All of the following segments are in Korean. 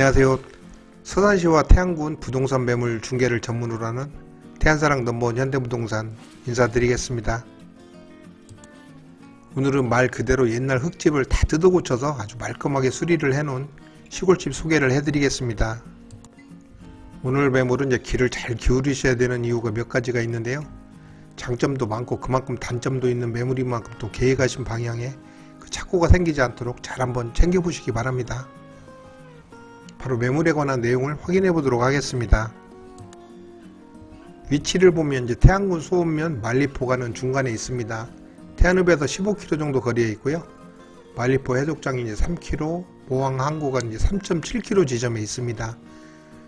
안녕하세요. 서산시와 태안군 부동산 매물 중개를 전문으로 하는 태안사랑 넘버원 현대부동산 인사드리겠습니다. 오늘은 말 그대로 옛날 흙집을 다 뜯어고쳐서 아주 말끔하게 수리를 해놓은 시골집 소개를 해드리겠습니다. 오늘 매물은 이제 귀를 잘 기울이셔야 되는 이유가 몇 가지가 있는데요. 장점도 많고 그만큼 단점도 있는 매물인 만큼 또 계획하신 방향에 그 착오가 생기지 않도록 잘 한번 챙겨보시기 바랍니다. 바로 매물에 관한 내용을 확인해 보도록 하겠습니다. 위치를 보면 이제 태안군 소읍면 만리포가는 중간에 있습니다. 태안읍에서 15km 정도 거리에 있고요. 만리포 해족장이 이제 3km, 모항 항구가 이제 3.7km 지점에 있습니다.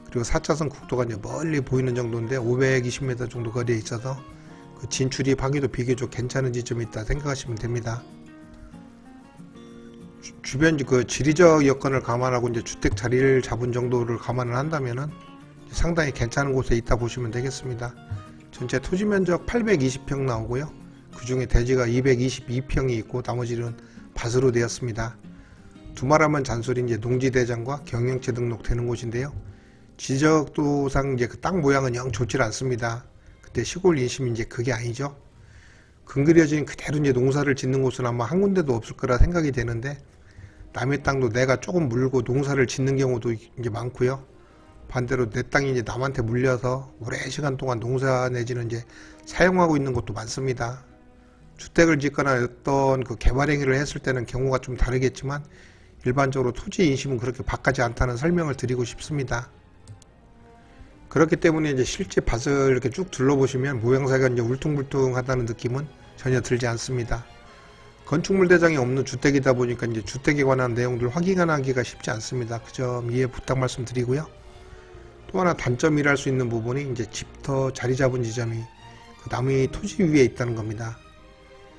그리고 4차선 국도가 이제 멀리 보이는 정도인데 520m 정도 거리에 있어서 그 진출입하기도 비교적 괜찮은 지점이 있다 생각하시면 됩니다. 주변 그 지리적 여건을 감안하고 이제 주택 자리를 잡은 정도를 감안을 한다면은 상당히 괜찮은 곳에 있다 보시면 되겠습니다. 전체 토지 면적 820평 나오고요. 그 중에 대지가 222평이 있고 나머지는 밭으로 되었습니다. 두말하면 잔소리 이제 농지대장과 경영체 등록되는 곳인데요. 지적도상 이제 그 땅 모양은 영 좋질 않습니다. 근데 시골 인심이 이제 그게 아니죠. 근그려진 그대로 이제 농사를 짓는 곳은 아마 한 군데도 없을 거라 생각이 되는데 남의 땅도 내가 조금 물고 농사를 짓는 경우도 이제 많고요. 반대로 내 땅이 이제 남한테 물려서 오랜 시간 동안 농사 내지는 이제 사용하고 있는 곳도 많습니다. 주택을 짓거나 어떤 그 개발 행위를 했을 때는 경우가 좀 다르겠지만 일반적으로 토지 인심은 그렇게 박하지 않다는 설명을 드리고 싶습니다. 그렇기 때문에 이제 실제 밭을 이렇게 쭉 둘러보시면 모양새가 이제 울퉁불퉁하다는 느낌은 전혀 들지 않습니다. 건축물 대장이 없는 주택이다 보니까 이제 주택에 관한 내용들 확인하기가 쉽지 않습니다. 그 점 이해 부탁 말씀드리고요. 또 하나 단점이랄 수 있는 부분이 이제 집터 자리 잡은 지점이 그 남의 토지 위에 있다는 겁니다.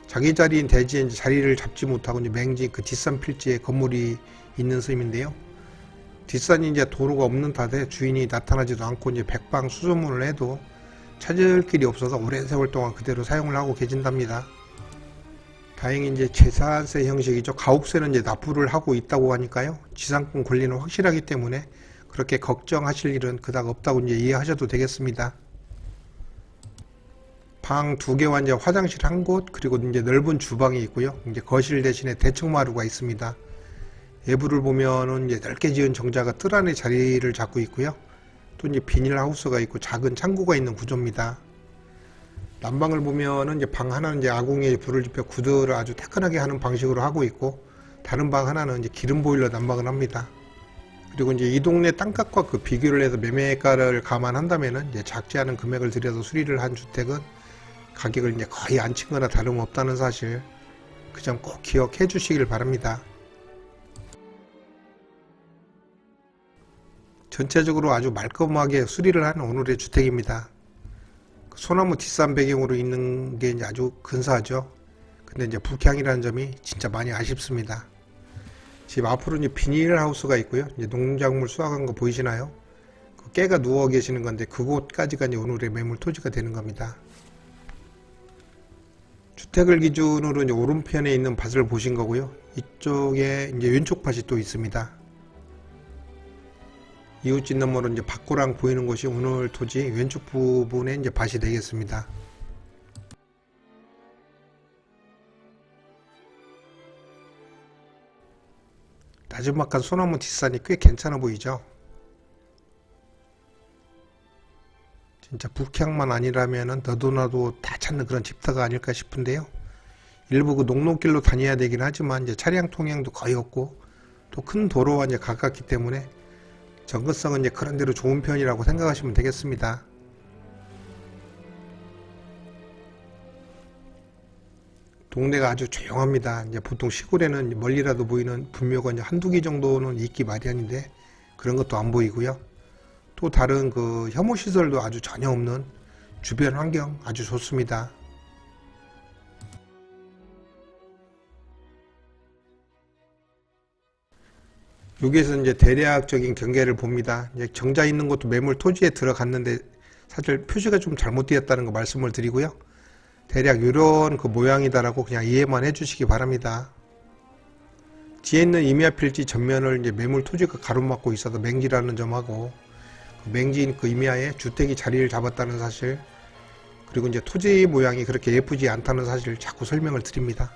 자기 자리인 대지에 이제 자리를 잡지 못하고 이제 맹지 그 뒷산 필지에 건물이 있는 셈인데요. 뒷산이 이제 도로가 없는 탓에 주인이 나타나지도 않고 이제 백방수소문을 해도 찾을 길이 없어서 오랜 세월 동안 그대로 사용을 하고 계신답니다. 다행히 이제 재산세 형식이죠. 가옥세는 이제 납부를 하고 있다고 하니까요. 지상권 권리는 확실하기 때문에 그렇게 걱정하실 일은 그닥 없다고 이제 이해하셔도 되겠습니다. 방 2개와 이제 화장실 1곳 그리고 이제 넓은 주방이 있고요. 이제 거실 대신에 대청마루가 있습니다. 외부를 보면은 이제 넓게 지은 정자가 뜰 안에 자리를 잡고 있고요. 또 이제 비닐하우스가 있고 작은 창고가 있는 구조입니다. 난방을 보면은 이제 방 하나는 이제 아궁이에 불을 지펴 구들을 아주 태끈하게 하는 방식으로 하고 있고 다른 방 하나는 이제 기름 보일러 난방을 합니다. 그리고 이제 이 동네 땅값과 그 비교를 해서 매매가를 감안한다면은 이제 작지 않은 금액을 들여서 수리를 한 주택은 가격을 이제 거의 안 친 거나 다름없다는 사실 그 점 꼭 기억해 주시길 바랍니다. 전체적으로 아주 말끔하게 수리를 한 오늘의 주택입니다. 소나무 뒷산 배경으로 있는 게 이제 아주 근사하죠. 근데 이제 북향이라는 점이 진짜 많이 아쉽습니다. 집 앞으로 이제 비닐하우스가 있고요. 이제 농작물 수확한 거 보이시나요? 그 깨가 누워 계시는 건데 그곳까지가 이제 오늘의 매물 토지가 되는 겁니다. 주택을 기준으로 이제 오른편에 있는 밭을 보신 거고요. 이쪽에 이제 왼쪽 밭이 또 있습니다. 이웃집 너머로 이제 밭고랑 보이는 곳이 오늘 토지 왼쪽 부분에 이제 밭이 되겠습니다. 나지막한 소나무 뒷산이 꽤 괜찮아 보이죠? 진짜 북향만 아니라면은 너도나도 다 찾는 그런 집터가 아닐까 싶은데요. 일부 그 농로길로 다녀야 되긴 하지만 이제 차량 통행도 거의 없고 또 큰 도로와 이제 가깝기 때문에 접근성은 이제 그런 대로 좋은 편이라고 생각하시면 되겠습니다. 동네가 아주 조용합니다. 이제 보통 시골에는 멀리라도 보이는 분묘가 이제 한두 개 정도는 있기 마련인데 그런 것도 안 보이고요. 또 다른 그 혐오시설도 아주 전혀 없는 주변 환경 아주 좋습니다. 여기에서 이제 대략적인 경계를 봅니다. 이제 정자 있는 것도 매물 토지에 들어갔는데 사실 표시가 좀 잘못되었다는 거 말씀을 드리고요. 대략 이런 그 모양이다라고 그냥 이해만 해주시기 바랍니다. 뒤에 있는 임야 필지 전면을 이제 매물 토지가 가로막고 있어서 맹지라는 점하고, 그 맹지인 그 임야에 주택이 자리를 잡았다는 사실, 그리고 이제 토지 모양이 그렇게 예쁘지 않다는 사실을 자꾸 설명을 드립니다.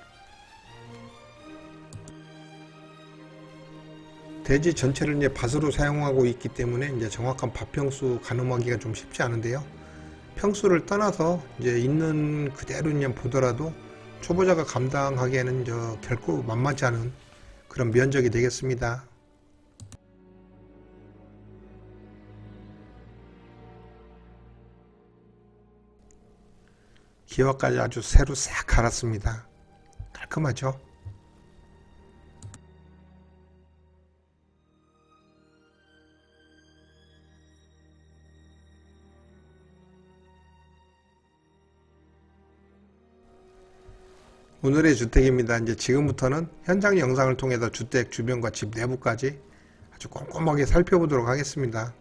대지 전체를 이제 밭으로 사용하고 있기 때문에 이제 정확한 밭 평수 가늠하기가 좀 쉽지 않은데요. 평수를 떠나서 이제 있는 그대로 그냥 보더라도 초보자가 감당하기에는 결코 만만치 않은 그런 면적이 되겠습니다. 기와까지 아주 새로 싹 갈았습니다. 깔끔하죠? 오늘의 주택입니다. 이제 지금부터는 현장 영상을 통해서 주택 주변과 집 내부까지 아주 꼼꼼하게 살펴보도록 하겠습니다.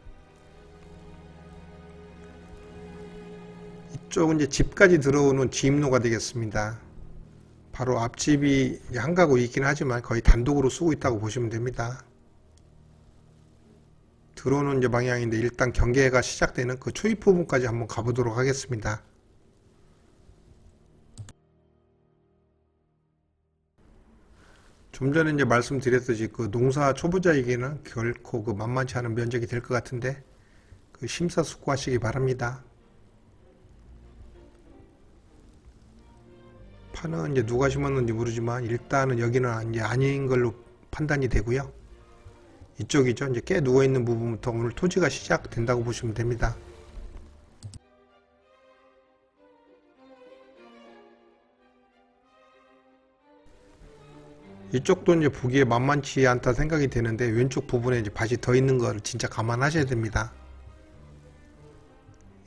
이쪽은 이제 집까지 들어오는 지입로가 되겠습니다. 바로 앞집이 한 가구 있긴 하지만 거의 단독으로 쓰고 있다고 보시면 됩니다. 들어오는 이제 방향인데 일단 경계가 시작되는 그 초입 부분까지 한번 가보도록 하겠습니다. 좀 전에 이제 말씀드렸듯이 그 농사 초보자에게는 결코 그 만만치 않은 면적이 될 것 같은데 그 심사숙고하시기 바랍니다. 파는 이제 누가 심었는지 모르지만 일단은 여기는 이제 아닌 걸로 판단이 되고요. 이쪽이죠. 이제 깨 누워 있는 부분부터 오늘 토지가 시작된다고 보시면 됩니다. 이쪽도 이제 보기에 만만치 않다 생각이 되는데 왼쪽 부분에 이제 밭이 더 있는 걸 진짜 감안하셔야 됩니다.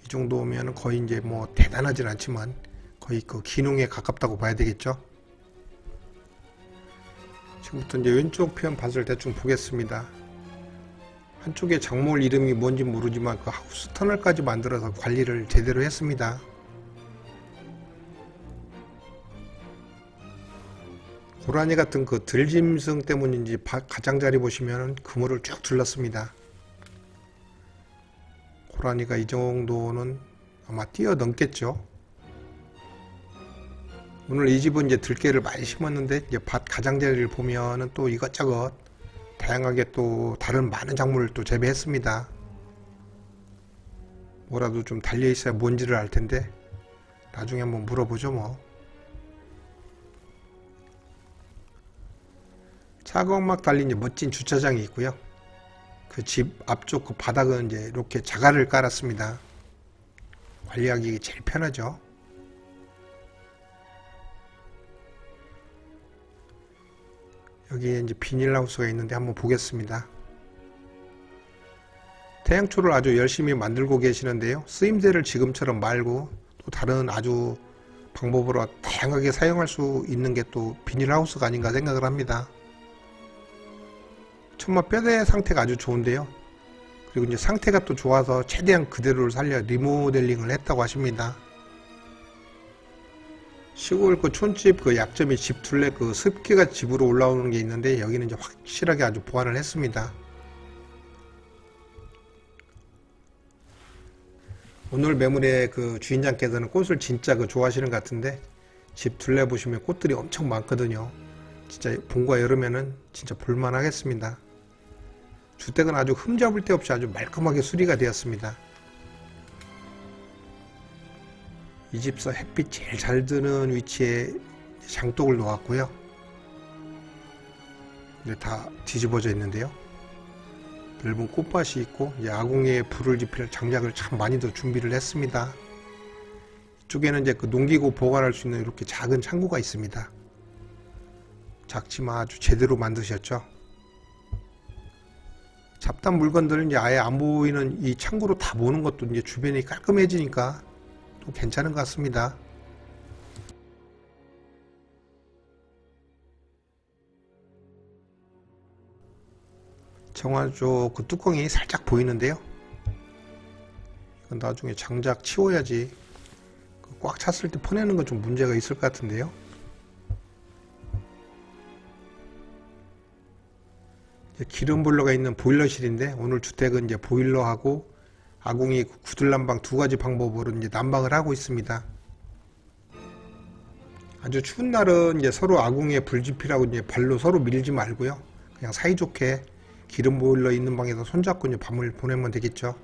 이 정도면 거의 이제 뭐 대단하진 않지만 거의 그 기농에 가깝다고 봐야 되겠죠. 지금부터 이제 왼쪽 편 밭을 대충 보겠습니다. 한쪽에 작물 이름이 뭔지 모르지만 그 하우스 터널까지 만들어서 관리를 제대로 했습니다. 고라니 같은 그 들짐승 때문인지 가장자리 보시면 그물을 쭉 둘렀습니다. 고라니가 이 정도는 아마 뛰어넘겠죠. 오늘 이 집은 이제 들깨를 많이 심었는데 이제 밭 가장자리를 보면은 또 이것저것 다양하게 또 다른 많은 작물을 또 재배했습니다. 뭐라도 좀 달려 있어야 뭔지를 알 텐데 나중에 한번 물어보죠 뭐. 차광막 달린 이제 멋진 주차장이 있고요. 그 집 앞쪽 그 바닥은 이제 이렇게 자갈을 깔았습니다. 관리하기 제일 편하죠. 여기에 이제 비닐하우스가 있는데 한번 보겠습니다. 태양초를 아주 열심히 만들고 계시는데요. 쓰임새를 지금처럼 말고 또 다른 아주 방법으로 다양하게 사용할 수 있는 게 또 비닐하우스가 아닌가 생각을 합니다. 천막 뼈대 상태가 아주 좋은데요. 그리고 이제 상태가 또 좋아서 최대한 그대로를 살려 리모델링을 했다고 하십니다. 시골 그 촌집 그 약점이 집 둘레 그 습기가 집으로 올라오는 게 있는데 여기는 이제 확실하게 아주 보완을 했습니다. 오늘 매물의 그 주인장께서는 꽃을 진짜 그 좋아하시는 것 같은데 집 둘레 보시면 꽃들이 엄청 많거든요. 진짜 봄과 여름에는 진짜 볼만하겠습니다. 주택은 아주 흠잡을 데 없이 아주 말끔하게 수리가 되었습니다. 이 집서 햇빛 제일 잘 드는 위치에 장독을 놓았고요. 근데 다 뒤집어져 있는데요. 넓은 꽃밭이 있고 아궁이에 불을 지필 장작을 참 많이들 준비를 했습니다. 이쪽에는 이제 그 농기구 보관할 수 있는 이렇게 작은 창고가 있습니다. 작지만 아주 제대로 만드셨죠. 잡다한 물건들은 이제 아예 안 보이는 이 창고로 다 모는 것도 이제 주변이 깔끔해지니까 또 괜찮은 것 같습니다. 정화 쪽 그 뚜껑이 살짝 보이는데요. 이건 나중에 장작 치워야지. 꽉 찼을 때 퍼내는 건 좀 문제가 있을 것 같은데요. 기름 보일러가 있는 보일러실인데, 오늘 주택은 이제 보일러하고 아궁이 구들난방 두 가지 방법으로 이제 난방을 하고 있습니다. 아주 추운 날은 이제 서로 아궁이에 불지피라고 이제 발로 서로 밀지 말고요. 그냥 사이좋게 기름 보일러 있는 방에서 손잡고 이제 밤을 보내면 되겠죠.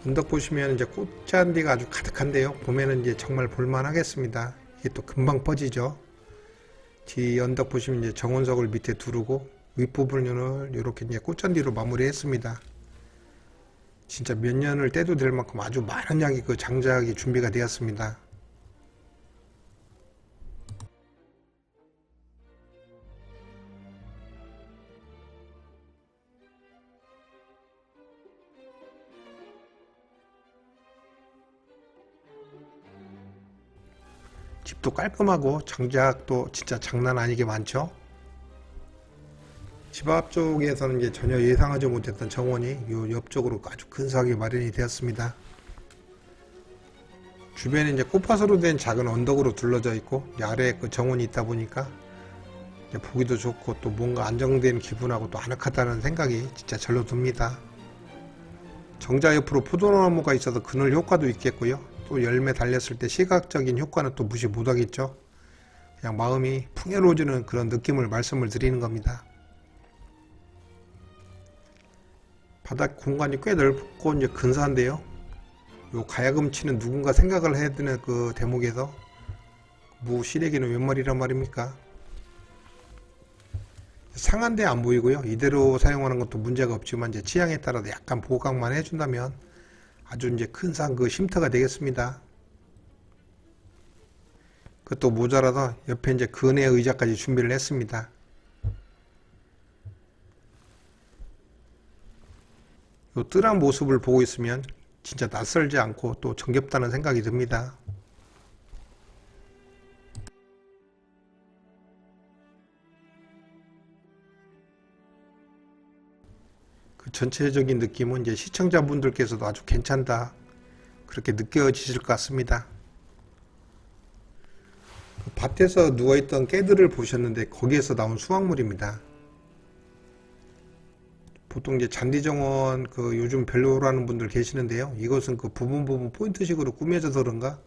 언덕 보시면 이제 꽃잔디가 아주 가득한데요. 봄에는 이제 정말 볼만하겠습니다. 이게 또 금방 퍼지죠. 뒤 언덕 보시면 이제 정원석을 밑에 두르고 윗부분을 이렇게 이제 꽃잔디로 마무리했습니다. 진짜 몇 년을 떼도 될 만큼 아주 많은 양의 그 장작이 준비가 되었습니다. 집도 깔끔하고 장작도 진짜 장난 아니게 많죠. 집 앞쪽에서는 이제 전혀 예상하지 못했던 정원이 요 옆쪽으로 아주 근사하게 마련이 되었습니다. 주변에 이제 꽃밭으로 된 작은 언덕으로 둘러져 있고 아래에 그 정원이 있다 보니까 이제 보기도 좋고 또 뭔가 안정된 기분하고 또 아늑하다는 생각이 진짜 절로 듭니다. 정자 옆으로 포도나무가 있어서 그늘 효과도 있겠고요. 또 열매 달렸을 때 시각적인 효과는 또 무시 못하겠죠. 그냥 마음이 풍요로워지는 그런 느낌을 말씀을 드리는 겁니다. 바닥 공간이 꽤 넓고 이제 근사한데요. 요 가야금치는 누군가 생각을 해야 되는 그 대목에서 시래기는 웬 말이란 말입니까? 상한데 안 보이고요. 이대로 사용하는 것도 문제가 없지만 이제 취향에 따라서 약간 보강만 해준다면 아주 이제 근사한 그 쉼터가 되겠습니다. 그것도 모자라서 옆에 이제 근해 의자까지 준비를 했습니다. 요 뜰한 모습을 보고 있으면 진짜 낯설지 않고 또 정겹다는 생각이 듭니다. 그 전체적인 느낌은 이제 시청자분들께서도 아주 괜찮다 그렇게 느껴지실 것 같습니다. 그 밭에서 누워있던 깨들을 보셨는데 거기에서 나온 수확물입니다. 보통 이제 잔디정원 그 요즘 별로라는 분들 계시는데요. 이것은 그 부분 포인트식으로 꾸며져서 그런가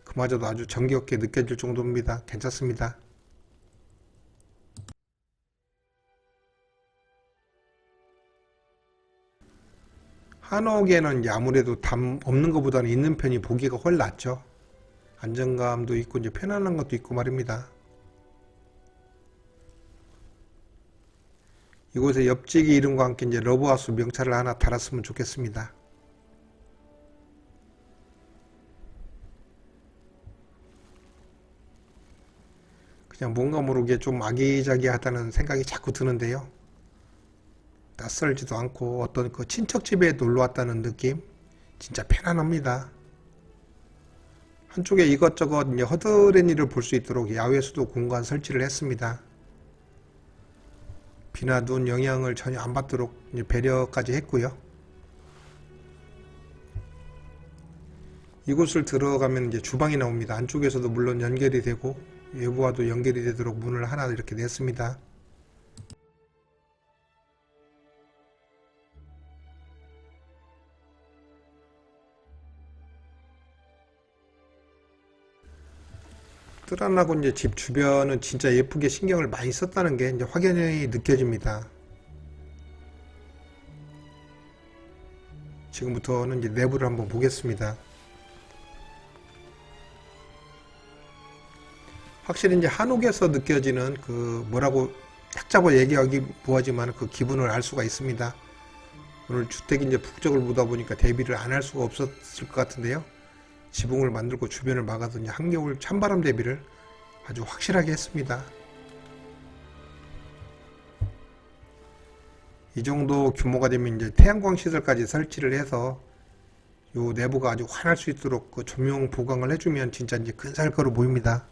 그마저도 아주 정겹게 느껴질 정도입니다. 괜찮습니다. 한옥에는 이제 아무래도 담 없는 것보다는 있는 편이 보기가 훨 낫죠. 안정감도 있고 이제 편안한 것도 있고 말입니다. 이곳에 옆지기 이름과 함께 이제 러브하우스 명찰을 하나 달았으면 좋겠습니다. 그냥 뭔가 모르게 좀 아기자기하다는 생각이 자꾸 드는데요. 낯설지도 않고 어떤 그 친척집에 놀러 왔다는 느낌 진짜 편안합니다. 한쪽에 이것저것 이제 허드렛 일을 볼 수 있도록 야외 수도 공간 설치를 했습니다. 비나 눈 영향을 전혀 안 받도록 이제 배려까지 했고요. 이곳을 들어가면 이제 주방이 나옵니다. 안쪽에서도 물론 연결이 되고 외부와도 연결이 되도록 문을 하나 이렇게 냈습니다. 뜰안하고 이제 집 주변은 진짜 예쁘게 신경을 많이 썼다는 게 이제 확연히 느껴집니다. 지금부터는 이제 내부를 한번 보겠습니다. 확실히 이제 한옥에서 느껴지는 그 뭐라고 딱 잡아 얘기하기 뭐하지만 그 기분을 알 수가 있습니다. 오늘 주택이 이제 북쪽을 보다 보니까 대비를 안 할 수가 없었을 것 같은데요. 지붕을 만들고 주변을 막아서 이제 한겨울 찬바람 대비를 아주 확실하게 했습니다. 이 정도 규모가 되면 이제 태양광 시설까지 설치를 해서 요 내부가 아주 환할 수 있도록 그 조명 보강을 해주면 진짜 이제 근사할 거로 보입니다.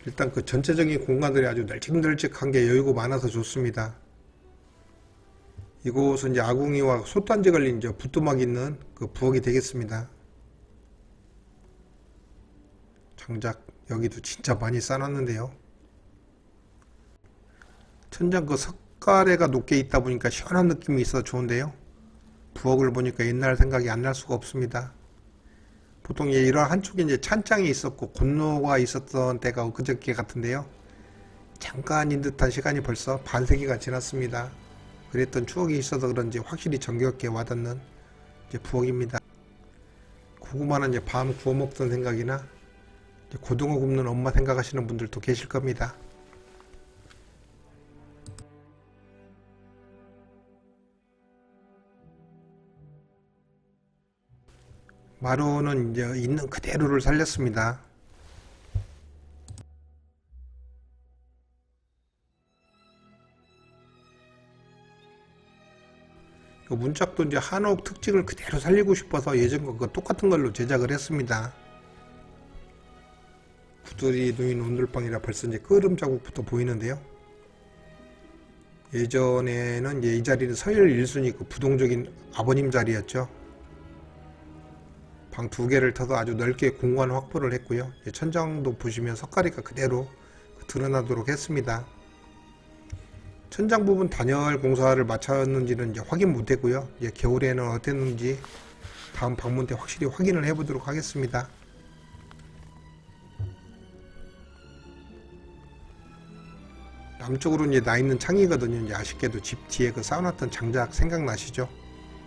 일단 그 전체적인 공간들이 아주 널찍널찍한 게 여유가 많아서 좋습니다. 이곳은 이제 아궁이와 솥단지 걸린 이제 부뚜막 있는 그 부엌이 되겠습니다. 장작 여기도 진짜 많이 쌓아놨는데요. 천장 그 석가래가 높게 있다 보니까 시원한 느낌이 있어 좋은데요. 부엌을 보니까 옛날 생각이 안 날 수가 없습니다. 보통 이런 한쪽에 이제 찬장이 있었고 곤로가 있었던 때가 그저께 같은데요. 잠깐인 듯한 시간이 벌써 반세기가 지났습니다. 그랬던 추억이 있어서 그런지 확실히 정겹게 와닿는 이제 부엌입니다. 고구마는 이제 밤 구워 먹던 생각이나 이제 고등어 굽는 엄마 생각하시는 분들도 계실 겁니다. 마루는 이제 있는 그대로를 살렸습니다. 문짝도 이제 한옥 특징을 그대로 살리고 싶어서 예전과 똑같은 걸로 제작을 했습니다. 구들이 누인 온돌방이라 벌써 이제 끄름 자국부터 보이는데요. 예전에는 이제 이 자리는 서열 1순위 그 부동적인 아버님 자리였죠. 방 2개를 터서 아주 넓게 공간 확보를 했고요. 천장도 보시면 석가래가 그대로 드러나도록 했습니다. 천장 부분 단열 공사를 마쳤는지는 이제 확인 못했고요. 이제 겨울에는 어땠는지 다음 방문 때 확실히 확인을 해보도록 하겠습니다. 남쪽으로 이제 나 있는 창이거든요. 이제 아쉽게도 집 뒤에 그 쌓아놨던 장작 생각나시죠?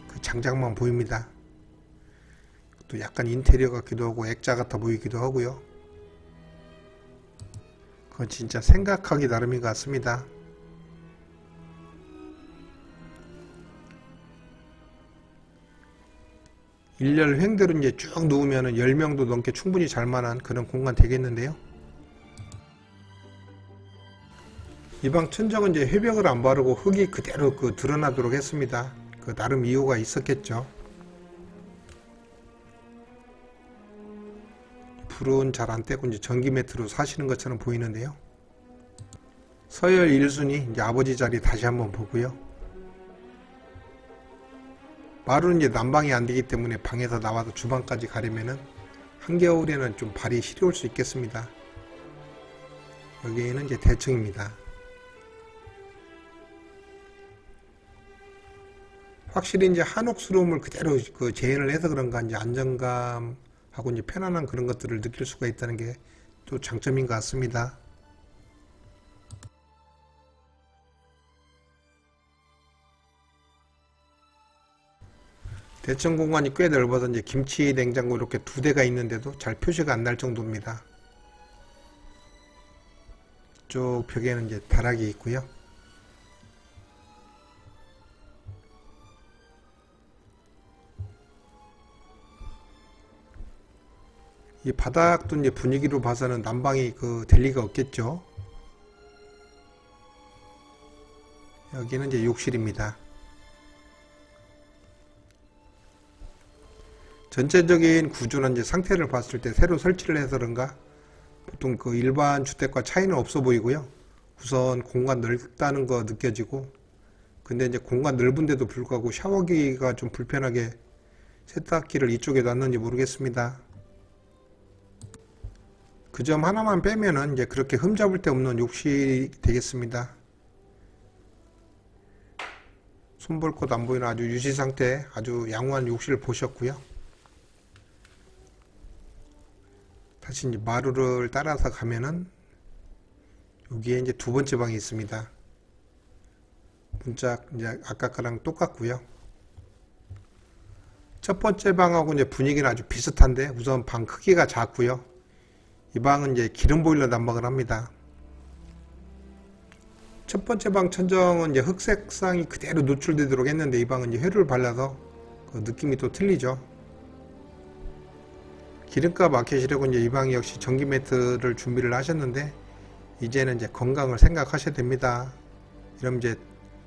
그 장작만 보입니다. 또 약간 인테리어 같기도 하고 액자 같아 보이기도 하고요. 그건 진짜 생각하기 나름인 것 같습니다. 일렬 횡대로 이제 쭉 누우면 10명도 넘게 충분히 잘 만한 그런 공간 되겠는데요. 이 방 천장은 이제 회벽을 안 바르고 흙이 그대로 드러나도록 했습니다. 나름 이유가 있었겠죠. 불은 잘 안 떼고 이제 전기 매트로 사시는 것처럼 보이는데요. 서열 1순위 이제 아버지 자리 다시 한번 보고요. 마루는 이제 난방이 안 되기 때문에 방에서 나와서 주방까지 가려면은 한겨울에는 좀 발이 시려울 수 있겠습니다. 여기에는 이제 대층입니다. 확실히 이제 한옥스러움을 그대로 재현을 해서 그런가 이제 안정감하고 이제 편안한 그런 것들을 느낄 수가 있다는 게 또 장점인 것 같습니다. 대청 공간이 꽤 넓어서 이제 김치 냉장고 이렇게 2대가 있는데도 잘 표시가 안 날 정도입니다. 이쪽 벽에는 이제 다락이 있고요. 이 바닥도 이제 분위기로 봐서는 난방이 될 리가 없겠죠. 여기는 이제 욕실입니다. 전체적인 구조나 이제 상태를 봤을 때 새로 설치를 해서 그런가 보통 일반 주택과 차이는 없어 보이고요. 우선 공간 넓다는 거 느껴지고, 근데 이제 공간 넓은데도 불구하고 샤워기가 좀 불편하게 세탁기를 이쪽에 놨는지 모르겠습니다. 그 점 하나만 빼면은 이제 그렇게 흠잡을 데 없는 욕실이 되겠습니다. 손볼 곳 안 보이는 아주 유지 상태 아주 양호한 욕실을 보셨고요. 다시 이제 마루를 따라서 가면은 여기에 이제 2번째 방이 있습니다. 문짝 이제 아까 거랑 똑같고요. 첫 번째 방하고 이제 분위기는 아주 비슷한데 우선 방 크기가 작고요. 이 방은 이제 기름 보일러 난방을 합니다. 첫 번째 방 천정은 이제 흑색상이 그대로 노출되도록 했는데 이 방은 이제 회를 발라서 느낌이 또 틀리죠. 기름값 아끼시려고 이제 이 방 역시 전기 매트를 준비를 하셨는데 이제는 이제 건강을 생각하셔야 됩니다. 이러면 이제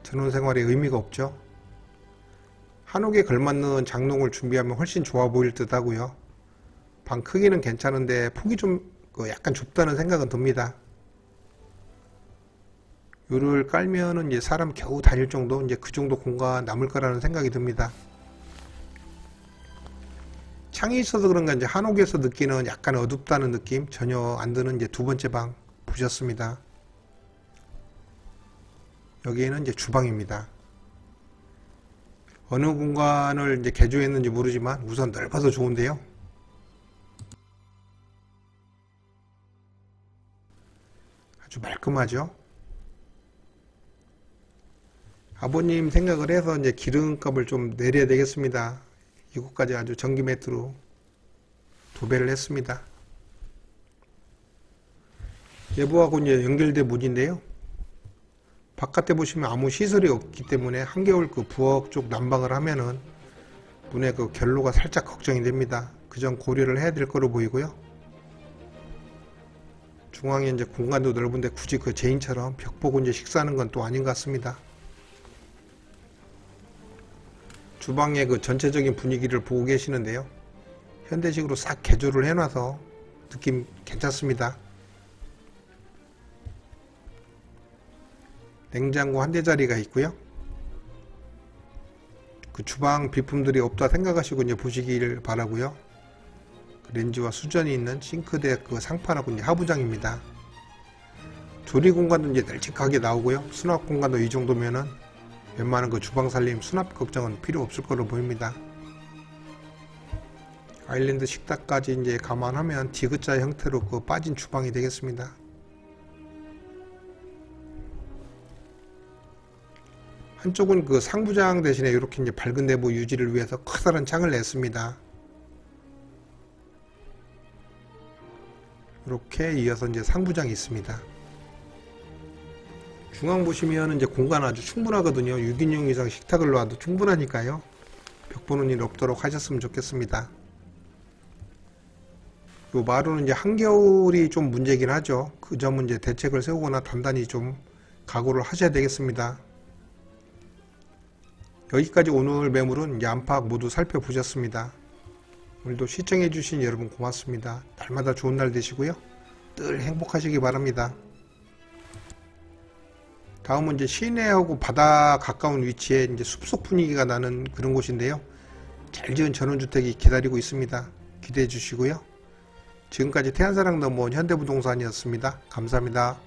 전원 생활에 의미가 없죠. 한옥에 걸맞는 장롱을 준비하면 훨씬 좋아 보일 듯 하고요. 방 크기는 괜찮은데 폭이 좀 약간 좁다는 생각은 듭니다. 요를 깔면은 이제 사람 겨우 다닐 정도, 이제 그 정도 공간 남을 거라는 생각이 듭니다. 창이 있어서 그런가 이제 한옥에서 느끼는 약간 어둡다는 느낌 전혀 안 드는 이제 두 번째 방 보셨습니다. 여기에는 이제 주방입니다. 어느 공간을 이제 개조했는지 모르지만 우선 넓어서 좋은데요. 아주 말끔하죠. 아버님 생각을 해서 이제 기름값을 좀 내려야 되겠습니다. 이곳까지 아주 전기 매트로 도배를 했습니다. 내부하고 이제 연결된 문인데요. 바깥에 보시면 아무 시설이 없기 때문에 한겨울 그 부엌 쪽 난방을 하면은 문의 그 결로가 살짝 걱정이 됩니다. 그 점 고려를 해야 될 거로 보이고요. 중앙에 이제 공간도 넓은데 굳이 그 제인처럼 벽 보고 이제 식사하는 건 또 아닌 것 같습니다. 주방의 그 전체적인 분위기를 보고 계시는데요. 현대식으로 싹 개조를 해놔서 느낌 괜찮습니다. 냉장고 한 대자리가 있고요. 그 주방 비품들이 없다 생각하시고 이제 보시길 바라고요. 그 렌즈와 수전이 있는 싱크대 그 상판하고 이제 하부장입니다. 조리 공간도 이제 널찍하게 나오고요. 수납 공간도 이 정도면은 웬만한 그 주방 살림 수납 걱정은 필요 없을 거로 보입니다. 아일랜드 식탁까지 이제 감안하면 디귿자 형태로 그 빠진 주방이 되겠습니다. 한쪽은 그 상부장 대신에 이렇게 이제 밝은 내부 유지를 위해서 커다란 창을 냈습니다. 이렇게 이어서 이제 상부장이 있습니다. 중앙 보시면 이제 공간 아주 충분하거든요. 6인용 이상 식탁을 놔도 충분하니까요. 벽 보는 일 없도록 하셨으면 좋겠습니다. 요 마루는 이제 한겨울이 좀 문제긴 하죠. 그 점은 이제 대책을 세우거나 단단히 좀 각오를 하셔야 되겠습니다. 여기까지 오늘 매물은 안팎 모두 살펴보셨습니다. 오늘도 시청해주신 여러분 고맙습니다. 날마다 좋은 날 되시고요. 늘 행복하시기 바랍니다. 다음은 이제 시내하고 바다 가까운 위치에 이제 숲속 분위기가 나는 그런 곳인데요. 잘 지은 전원주택이 기다리고 있습니다. 기대해 주시고요. 지금까지 태안사랑 넘어온 현대부동산이었습니다. 감사합니다.